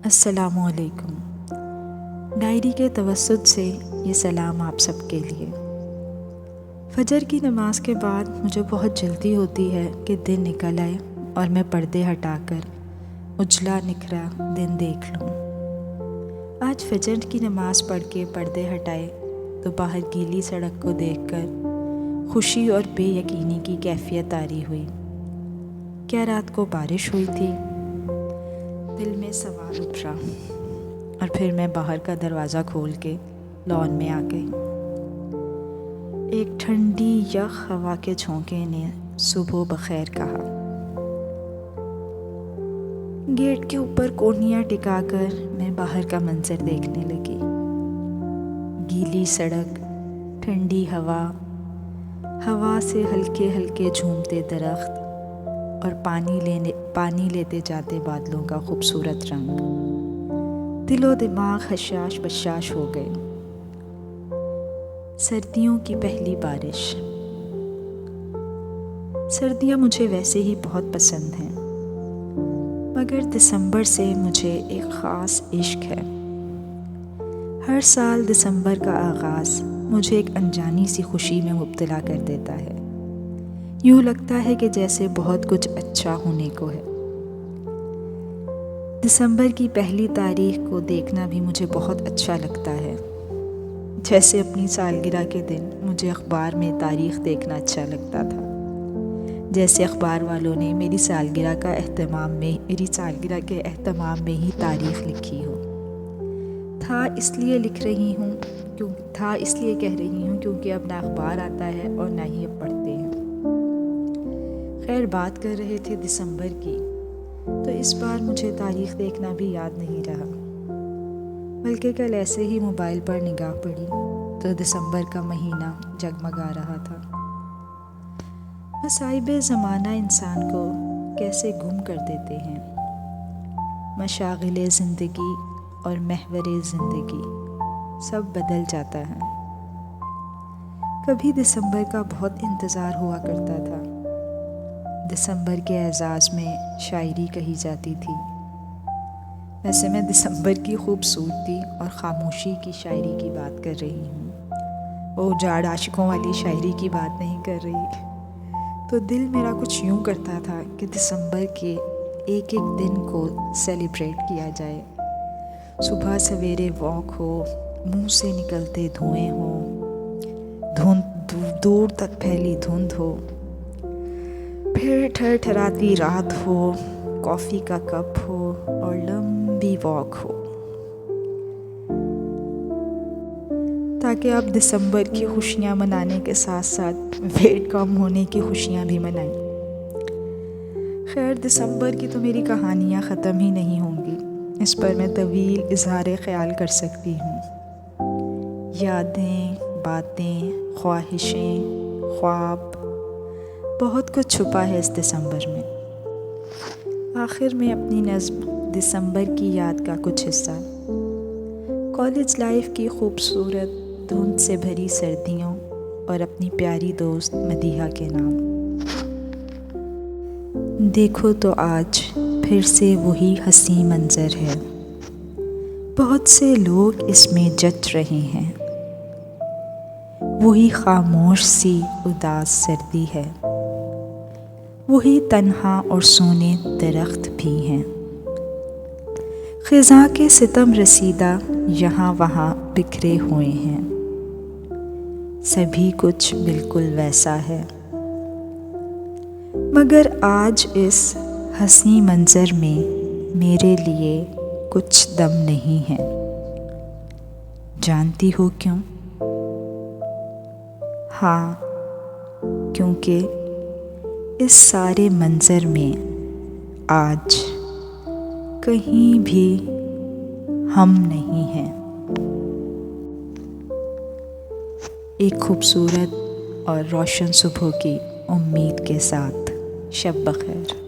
السلام علیکم۔ ڈائری کے توسط سے یہ سلام آپ سب کے لیے۔ فجر کی نماز کے بعد مجھے بہت جلدی ہوتی ہے کہ دن نکل آئے اور میں پردے ہٹا کر اجلا نکھرا دن دیکھ لوں۔ آج فجر کی نماز پڑھ کے پردے ہٹائے تو باہر گیلی سڑک کو دیکھ کر خوشی اور بے یقینی کی کیفیت طاری ہوئی۔ کیا رات کو بارش ہوئی تھی؟ دل میں سوال ابھرا اور پھر میں باہر کا دروازہ کھول کے لان میں آ گئی۔ ایک ٹھنڈی یخ ہوا کے جھونکے نے صبح بخیر کہا۔ گیٹ کے اوپر کونیاں ٹکا کر میں باہر کا منظر دیکھنے لگی۔ گیلی سڑک، ٹھنڈی ہوا سے ہلکے ہلکے جھومتے درخت اور پانی لیتے جاتے بادلوں کا خوبصورت رنگ، دل و دماغ حشاش بشاش ہو گئے۔ سردیوں کی پہلی بارش۔ سردیاں مجھے ویسے ہی بہت پسند ہیں، مگر دسمبر سے مجھے ایک خاص عشق ہے۔ ہر سال دسمبر کا آغاز مجھے ایک انجانی سی خوشی میں مبتلا کر دیتا ہے۔ یوں لگتا ہے کہ جیسے بہت کچھ اچھا ہونے کو ہے۔ دسمبر کی پہلی تاریخ کو دیکھنا بھی مجھے بہت اچھا لگتا ہے، جیسے اپنی سالگرہ کے دن مجھے اخبار میں تاریخ دیکھنا اچھا لگتا تھا، جیسے اخبار والوں نے میری سالگرہ کے اہتمام میں ہی تاریخ لکھی ہو۔ تھا اس لیے کہہ رہی ہوں کیونکہ اب نہ اخبار آتا ہے اور نہ ہی اب پڑھتے ہیں۔ خیر، بات کر رہے تھے دسمبر کی، تو اس بار مجھے تاریخ دیکھنا بھی یاد نہیں رہا، بلکہ کل ایسے ہی موبائل پر نگاہ پڑی تو دسمبر کا مہینہ جگمگا رہا تھا۔ مصائب زمانہ انسان کو کیسے گم کر دیتے ہیں۔ مشاغل زندگی اور محور زندگی سب بدل جاتا ہے۔ کبھی دسمبر کا بہت انتظار ہوا کرتا تھا۔ دسمبر کے اعزاز میں شاعری کہی جاتی تھی۔ ویسے میں دسمبر کی خوبصورتی اور خاموشی کی شاعری کی بات کر رہی ہوں، وہ اجاڑ عاشقوں والی شاعری کی بات نہیں کر رہی۔ تو دل میرا کچھ یوں کرتا تھا کہ دسمبر کے ایک ایک دن کو سیلیبریٹ کیا جائے۔ صبح سویرے واک ہو، منہ سے نکلتے دھوئیں ہوں، دور تک پھیلی دھند ہو، پھر ٹھرٹھراتی رات ہو، کافی کا کپ ہو اور لمبی واک ہو، تاکہ آپ دسمبر کی خوشیاں منانے کے ساتھ ساتھ ویٹ کم ہونے کی خوشیاں بھی منائیں۔ خیر، دسمبر کی تو میری کہانیاں ختم ہی نہیں ہوں گی، اس پر میں طویل اظہار خیال کر سکتی ہوں۔ یادیں، باتیں، خواہشیں، خواب، بہت کچھ چھپا ہے اس دسمبر میں۔ آخر میں اپنی نظم دسمبر کی یاد کا کچھ حصہ۔ کالج لائف کی خوبصورت دھند سے بھری سردیوں اور اپنی پیاری دوست مدیحہ کے نام۔ دیکھو تو آج پھر سے وہی حسین منظر ہے، بہت سے لوگ اس میں جچ رہے ہیں۔ وہی خاموش سی اداس سردی ہے، وہی تنہا اور سونے درخت بھی ہیں۔ خزاں کے ستم رسیدہ یہاں وہاں بکھرے ہوئے ہیں، سبھی کچھ بالکل ویسا ہے، مگر آج اس حسین منظر میں میرے لیے کچھ دم نہیں ہے۔ جانتی ہو کیوں؟ ہاں، کیونکہ اس سارے منظر میں آج کہیں بھی ہم نہیں ہیں۔ ایک خوبصورت اور روشن صبح کی امید کے ساتھ، شب بخیر۔